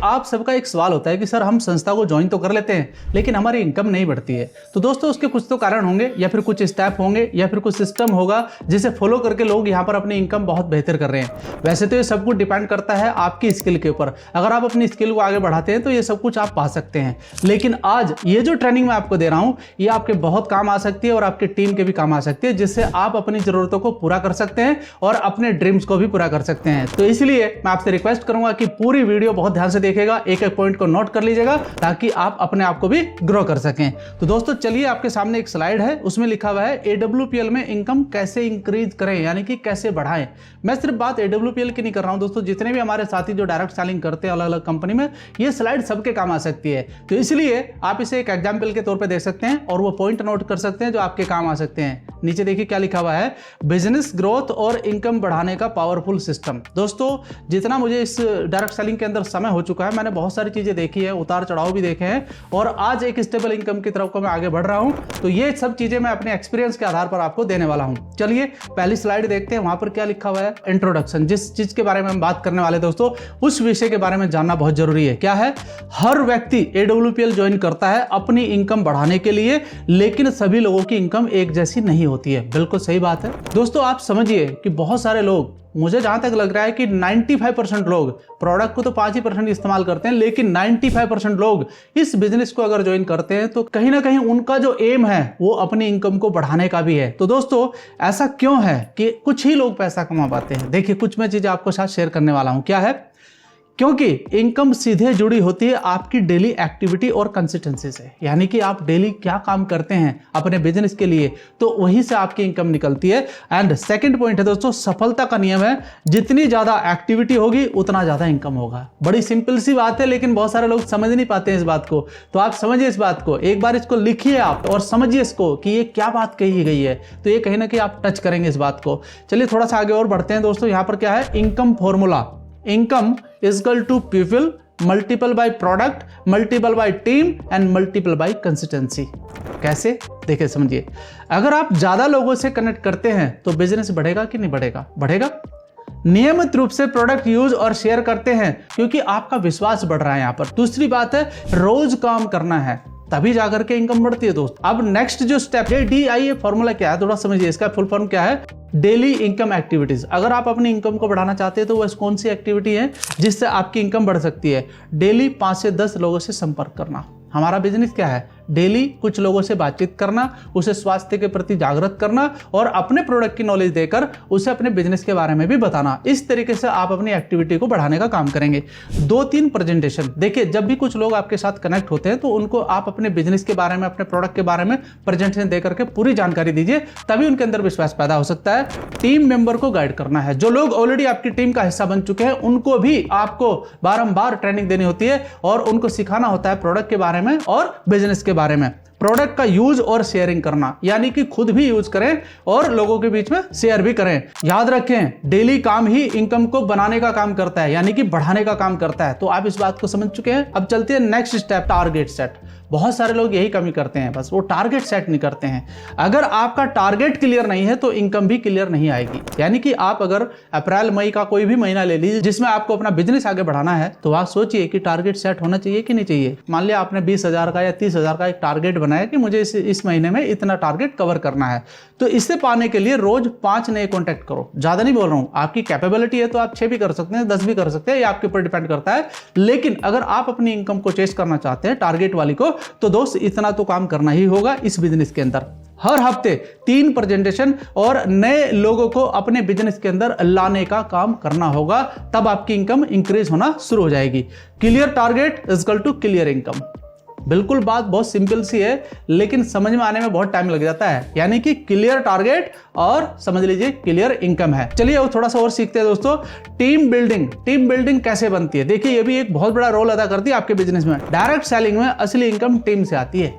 आप सबका एक सवाल होता है कि सर हम संस्था को ज्वाइन तो कर लेते हैं लेकिन हमारी इनकम नहीं बढ़ती है। तो दोस्तों उसके कुछ तो कारण होंगे या फिर कुछ स्टेप होंगे या फिर कुछ सिस्टम होगा जिसे फॉलो करके लोग यहाँ पर अपनी इनकम बहुत बेहतर कर रहे हैं। वैसे तो ये सब कुछ डिपेंड करता है आपकी स्किल के ऊपर। अगर आप अपनी स्किल को आगे बढ़ाते हैं तो ये सब कुछ आप पा सकते हैं। लेकिन आज ये जो ट्रेनिंग मैं आपको दे रहा हूँ ये आपके बहुत काम आ सकती है और आपके टीम के भी काम आ सकती है, जिससे आप अपनी जरूरतों को पूरा कर सकते हैं और अपने ड्रीम्स को भी पूरा कर सकते हैं। तो इसलिए मैं आपसे रिक्वेस्ट करूंगा कि पूरी वीडियो बहुत ध्यान से देखिएगा, एक एक पॉइंट को नोट कर लीजिएगा ताकि आप अपने आप को भी ग्रो कर सकें। तो दोस्तों चलिए, आपके सामने एक स्लाइड है, उसमें लिखा हुआ है AWPL में इनकम कैसे इंक्रीज करें, यानी कि कैसे बढ़ाएं। मैं सिर्फ बात AWPL की नहीं कर रहा हूं दोस्तों, जितने भी हमारे साथी जो डायरेक्ट सेलिंग करते हैं अलग अलग कंपनी में, ये स्लाइड सबके काम आ सकती है। तो इसलिए आप इसे एक एग्जाम्पल के तौर पर देख सकते हैं और वो पॉइंट नोट कर सकते हैं जो आपके काम आ सकते हैं। नीचे देखिए क्या लिखा हुआ है, बिजनेस ग्रोथ और इनकम बढ़ाने का पावरफुल सिस्टम। दोस्तों जितना मुझे इस डायरेक्ट सेलिंग के अंदर समय हो चुका है, मैंने बहुत सारी चीजें देखी है, उतार चढ़ाव भी देखे हैं और आज एक स्टेबल इनकम की तरफ को मैं आगे बढ़ रहा हूं। तो ये सब चीजें मैं अपने एक्सपीरियंस के आधार पर आपको देने वाला हूं। चलिए पहली स्लाइड देखते हैं, वहां पर क्या लिखा हुआ है। इंट्रोडक्शन, जिस चीज के बारे में हम बात करने वाले दोस्तों, उस विषय के बारे में जानना बहुत जरूरी है। क्या है, हर व्यक्ति AWPL ज्वाइन करता है अपनी इनकम बढ़ाने के लिए, लेकिन सभी लोगों की इनकम एक जैसी नहीं होती है। बिल्कुल सही बात है दोस्तों। आप समझिए कि बहुत सारे लोग, मुझे जहां तक लग रहा है कि 95% लोग प्रोडक्ट को तो 5% इस्तेमाल करते हैं, लेकिन 95% लोग इस बिजनेस को अगर ज्वाइन करते हैं तो कहीं ना कहीं उनका जो एम है वो अपनी इनकम को बढ़ाने का भी है। तो दोस्तों ऐसा क्यों है कि कुछ ही लोग पैसा कमा पाते हैं? देखिए कुछ मैं चीजें आपको साथ शेयर करने वाला हूं। क्या है, क्योंकि इनकम सीधे जुड़ी होती है आपकी डेली एक्टिविटी और कंसिस्टेंसी से, यानी कि आप डेली क्या काम करते हैं अपने बिजनेस के लिए, तो वहीं से आपकी इनकम निकलती है। एंड सेकंड पॉइंट है दोस्तों, सफलता का नियम है, जितनी ज्यादा एक्टिविटी होगी उतना ज्यादा इनकम होगा। बड़ी सिंपल सी बात है, लेकिन बहुत सारे लोग समझ नहीं पाते हैं इस बात को। तो आप समझिए इस बात को, एक बार इसको लिखिए आप और समझिए इसको कि ये क्या बात कही गई है, तो ये कहीं ना कहीं आप टच करेंगे इस बात को। चलिए थोड़ा सा आगे और बढ़ते हैं दोस्तों। यहां पर क्या है, income formula, income equal to people multiple by product multiple by team and multiple by consistency. कैसे, देखिए समझिए। अगर आप ज्यादा लोगों से कनेक्ट करते हैं तो बिजनेस बढ़ेगा कि नहीं बढ़ेगा? बढ़ेगा। नियमित रूप से प्रोडक्ट यूज और शेयर करते हैं क्योंकि आपका विश्वास बढ़ रहा है यहां पर। दूसरी बात है, रोज काम करना है, तभी जाकर के इनकम बढ़ती है दोस्त। अब नेक्स्ट जो स्टेप है, DIA फॉर्मूला क्या है थोड़ा समझिए, इसका फुल फॉर्म क्या है, डेली इनकम एक्टिविटीज। अगर आप अपनी इनकम को बढ़ाना चाहते हैं तो वह कौन सी एक्टिविटी है जिससे आपकी इनकम बढ़ सकती है? डेली 5 से 10 लोगों से संपर्क करना। हमारा बिजनेस क्या है, डेली कुछ लोगों से बातचीत करना, उसे स्वास्थ्य के प्रति जागृत करना और अपने प्रोडक्ट की नॉलेज देकर उसे अपने बिजनेस के बारे में भी बताना। इस तरीके से आप अपनी एक्टिविटी को बढ़ाने का काम करेंगे। 2-3 प्रेजेंटेशन, देखिए जब भी कुछ लोग आपके साथ कनेक्ट होते हैं तो उनको आप अपने बिजनेस के बारे में, अपने प्रोडक्ट के बारे में प्रेजेंटेशन देकर के पूरी जानकारी दीजिए, तभी उनके अंदर विश्वास पैदा हो सकता है। टीम मेंबर को गाइड करना है, जो लोग ऑलरेडी आपकी टीम का हिस्सा बन चुके हैं उनको भी आपको बारंबार ट्रेनिंग देनी होती है और उनको सिखाना होता है प्रोडक्ट के बारे में और बिजनेस के बारे में। प्रोडक्ट का यूज और शेयरिंग करना, यानी कि खुद भी यूज करें और लोगों के बीच में शेयर भी करें। याद रखें, डेली काम ही इनकम को बनाने का काम करता है, यानी कि बढ़ाने का काम करता है। तो आप इस बात को समझ चुके हैं। अब चलते हैं नेक्स्ट स्टेप, टारगेट सेट। बहुत सारे लोग यही कमी करते हैं, बस वो टारगेट सेट नहीं करते हैं। अगर आपका टारगेट क्लियर नहीं है तो इनकम भी क्लियर नहीं आएगी। यानी कि आप अगर अप्रैल मई का कोई भी महीना ले लीजिए जिसमें आपको अपना बिजनेस आगे बढ़ाना है, तो आप सोचिए कि टारगेट सेट होना चाहिए कि नहीं चाहिए। मान लिया आपने 20,000 का या 30,000 का एक टारगेट बनाया कि मुझे इस महीने में इतना टारगेट कवर करना है, तो इससे पाने के लिए रोज 5 नए कॉन्टैक्ट करो। ज्यादा नहीं बोल रहा हूं, आपकी कैपेबिलिटी है तो आप 6 भी कर सकते हैं, 10 भी कर सकते हैं, ये आपके ऊपर डिपेंड करता है। लेकिन अगर आप अपनी इनकम को चेस करना चाहते हैं टारगेट वाली को, तो दोस्त इतना तो काम करना ही होगा इस बिजनेस के अंदर। हर हफ्ते 3 प्रेजेंटेशन और नए लोगों को अपने बिजनेस के अंदर लाने का काम करना होगा, तब आपकी इनकम इंक्रीज होना शुरू हो जाएगी। Clear target equal to clear income. बिल्कुल बात बहुत सिंपल सी है, लेकिन समझ में आने में बहुत टाइम लग जाता है। यानी कि क्लियर टारगेट और समझ लीजिए क्लियर इनकम है। चलिए अब थोड़ा सा और सीखते हैं दोस्तों। टीम बिल्डिंग, टीम बिल्डिंग कैसे बनती है? देखिए ये भी एक बहुत बड़ा रोल अदा करती है आपके बिजनेस में। डायरेक्ट सेलिंग में असली इनकम टीम से आती है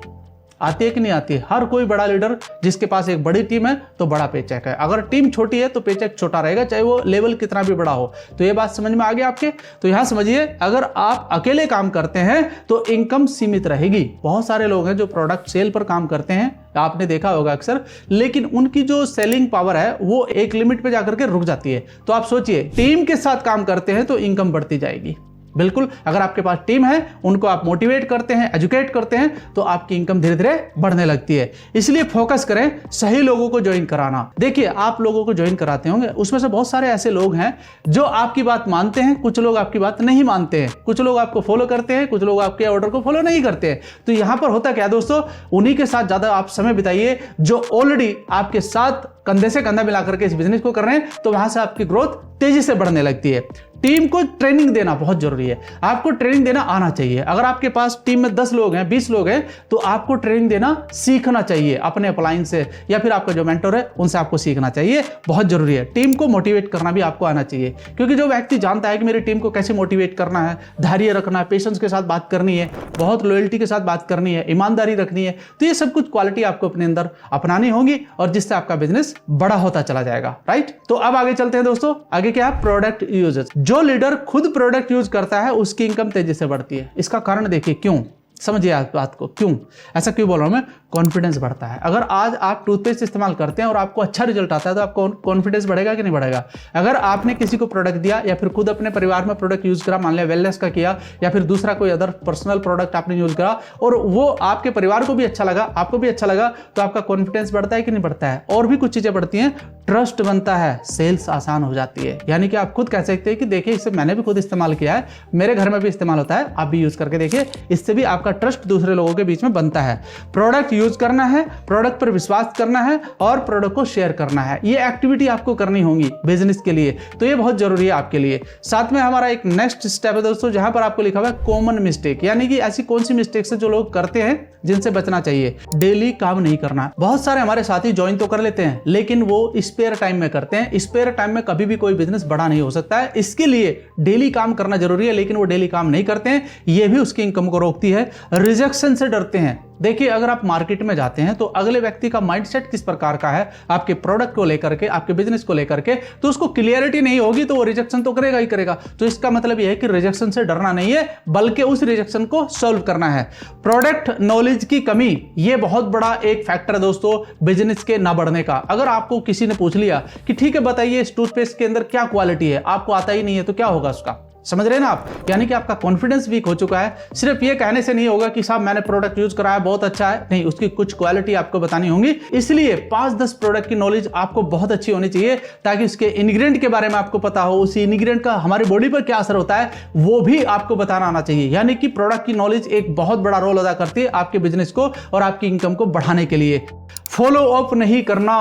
कि नहीं आती है? हर कोई बड़ा लीडर जिसके पास एक बड़ी टीम है तो बड़ा पेचेक है, अगर टीम छोटी है तो पेचेक छोटा रहेगा, चाहे वो लेवल कितना भी बड़ा हो। तो ये बात समझ में आ गई आपके? तो यहां समझिए, अगर आप अकेले काम करते हैं तो इनकम सीमित रहेगी। बहुत सारे लोग हैं जो प्रोडक्ट सेल पर काम करते हैं, आपने देखा होगा अक्सर, लेकिन उनकी जो सेलिंग पावर है वो एक लिमिट पे जाकर के रुक जाती है। तो आप सोचिए, टीम के साथ काम करते हैं तो इनकम बढ़ती जाएगी। बिल्कुल, अगर आपके पास टीम है, उनको आप मोटिवेट करते हैं, एजुकेट करते हैं, तो आपकी इनकम धीरे धीरे बढ़ने लगती है। इसलिए फोकस करें सही लोगों को ज्वाइन कराना। देखिए, आप लोगों को ज्वाइन कराते होंगे, उसमें से बहुत सारे ऐसे लोग हैं जो आपकी बात मानते हैं, कुछ लोग आपकी बात नहीं मानते हैं, कुछ लोग आपको फॉलो करते हैं, कुछ लोग आपके ऑर्डर को फॉलो नहीं करते हैं। तो यहां पर होता क्या दोस्तों, उन्हीं के साथ ज्यादा आप समय बिताइए जो ऑलरेडी आपके साथ कंधे से कंधा मिलाकर के इस बिजनेस को कर रहे हैं, तो वहां से आपकी ग्रोथ तेजी से बढ़ने लगती है। टीम को ट्रेनिंग देना बहुत जरूरी है, आपको ट्रेनिंग देना आना चाहिए। अगर आपके पास टीम में 10 लोग हैं, 20 लोग हैं, तो आपको ट्रेनिंग देना सीखना चाहिए अपने अपलाइन से, या फिर आपका जो मेंटर है उनसे आपको सीखना चाहिए, बहुत जरूरी है। टीम को मोटिवेट करना भी आपको आना चाहिए, क्योंकि जो व्यक्ति जानता है कि मेरी टीम को कैसे मोटिवेट करना है, धैर्य रखना है, पेशेंस के साथ बात करनी है, बहुत लॉयल्टी के साथ बात करनी है, ईमानदारी रखनी है, तो ये सब कुछ क्वालिटी आपको अपने अंदर अपनानी होगी और जिससे आपका बिजनेस बड़ा होता चला जाएगा। राइट, तो अब आगे चलते हैं दोस्तों। आगे क्या है, प्रोडक्ट यूजेस। जो लीडर खुद प्रोडक्ट यूज करता है उसकी इनकम तेजी से बढ़ती है। इसका कारण देखिए, क्यों, समझिए आप बात को, क्यों ऐसा क्यों बोल रहा हूं मैं, कॉन्फिडेंस बढ़ता है। अगर आज आप टूथपेस्ट इस्तेमाल करते हैं और आपको अच्छा रिजल्ट आता है, तो आपको कॉन्फिडेंस बढ़ेगा कि नहीं बढ़ेगा। अगर आपने किसी को प्रोडक्ट दिया या फिर खुद अपने परिवार में प्रोडक्ट यूज करा, मान लिया वेलनेस का किया या फिर दूसरा कोई अदर पर्सनल प्रोडक्ट आपने यूज करा और वो आपके परिवार को भी अच्छा लगा, आपको भी अच्छा लगा, तो आपका कॉन्फिडेंस बढ़ता है कि नहीं बढ़ता है। और भी कुछ चीजें बढ़ती हैं, ट्रस्ट बनता है, सेल्स आसान हो जाती है। यानी कि आप खुद कह सकते हैं कि देखिए, इसे मैंने भी खुद इस्तेमाल किया है, मेरे घर में भी इस्तेमाल होता है, आप भी यूज करके देखिए, इससे भी आपका ट्रस्ट दूसरे लोगों के बीच में बनता है। प्रोडक्ट यूज करना है, प्रोडक्ट पर विश्वास करना है और प्रोडक्ट को शेयर करना है, ये एक्टिविटी आपको करनी होगी बिजनेस के लिए, तो ये बहुत जरूरी है आपके लिए। साथ में हमारा एक नेक्स्ट स्टेप है दोस्तों, जहां पर आपको लिखा हुआ है कॉमन मिस्टेक, यानी कि ऐसी कौन सी मिस्टेक्स है जो लोग करते हैं जिनसे बचना चाहिए। डेली काम नहीं करना। बहुत सारे हमारे साथी ज्वाइन तो कर लेते हैं, लेकिन वो स्पेयर टाइम में करते हैं। स्पेयर टाइम में कभी भी कोई बिजनेस बड़ा नहीं हो सकता है, इसके लिए डेली काम करना जरूरी है, लेकिन वो डेली काम नहीं करते हैं, ये भी उसकी इनकम को रोकती है। रिजेक्शन से डरते हैं। देखिए, अगर आप मार्केट में जाते हैं तो अगले व्यक्ति का माइंडसेट किस प्रकार का है आपके प्रोडक्ट को लेकर के, आपके बिजनेस को लेकर के, तो उसको क्लियरिटी नहीं होगी तो वो रिजेक्शन तो करेगा ही करेगा। तो इसका मतलब यह है कि रिजेक्शन से डरना नहीं है, बल्कि उस रिजेक्शन को सॉल्व करना है। प्रोडक्ट नॉलेज की कमी, यह बहुत बड़ा एक फैक्टर है दोस्तों बिजनेस के ना बढ़ने का। अगर आपको किसी ने पूछ लिया कि ठीक है बताइए इस टूथपेस्ट के अंदर क्या क्वालिटी है, आपको आता ही नहीं है, तो क्या होगा उसका, समझ रहे हैं ना आप। यानी कि आपका कॉन्फिडेंस वीक हो चुका है। सिर्फ ये कहने से नहीं होगा कि साहब मैंने प्रोडक्ट यूज करा है, बहुत अच्छा है, नहीं, उसकी कुछ क्वालिटी आपको बतानी होगी। इसलिए 5-10 प्रोडक्ट की नॉलेज आपको बहुत अच्छी होनी चाहिए, ताकि उसके इंग्रेडिएंट के बारे में आपको पता हो, उस इंग्रेडिएंट का हमारी बॉडी पर क्या असर होता है वो भी आपको बताना आना चाहिए। यानी कि प्रोडक्ट की नॉलेज एक बहुत बड़ा रोल अदा करती है आपके बिजनेस को और आपकी इनकम को बढ़ाने के लिए। फॉलो अप नहीं करना,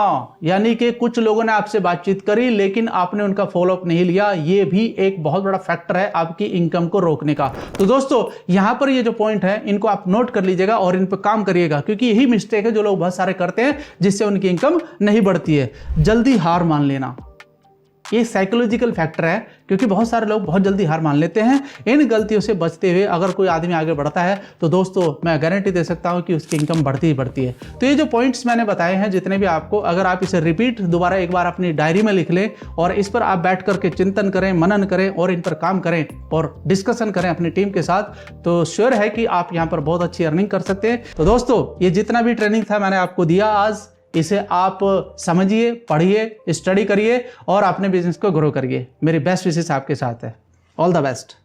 यानी कि कुछ लोगों ने आपसे बातचीत करी लेकिन आपने उनका फॉलो अप नहीं लिया, ये भी एक बहुत बड़ा फैक्टर है आपकी इनकम को रोकने का। तो दोस्तों, यहां पर ये जो पॉइंट है इनको आप नोट कर लीजिएगा और इन पर काम करिएगा, क्योंकि यही मिस्टेक है जो लोग बहुत सारे करते हैं जिससे उनकी इनकम नहीं बढ़ती है। जल्दी हार मान लेना, ये साइकोलॉजिकल फैक्टर है, क्योंकि बहुत सारे लोग बहुत जल्दी हार मान लेते हैं। इन गलतियों से बचते हुए अगर कोई आदमी आगे बढ़ता है तो दोस्तों मैं गारंटी दे सकता हूं कि उसकी इनकम बढ़ती ही बढ़ती है। तो ये जो पॉइंट्स मैंने बताए हैं जितने भी आपको, अगर आप इसे रिपीट दोबारा एक बार अपनी डायरी में लिख लें और इस पर आप बैठ करके चिंतन करें, मनन करें और इन पर काम करें और डिस्कशन करें अपनी टीम के साथ, तो श्योर है कि आप यहाँ पर बहुत अच्छी अर्निंग कर सकते हैं। तो दोस्तों, ये जितना भी ट्रेनिंग था मैंने आपको दिया आज, इसे आप समझिए, पढ़िए, स्टडी करिए और अपने बिजनेस को ग्रो करिए। मेरी बेस्ट विशेष आपके साथ है। All the best.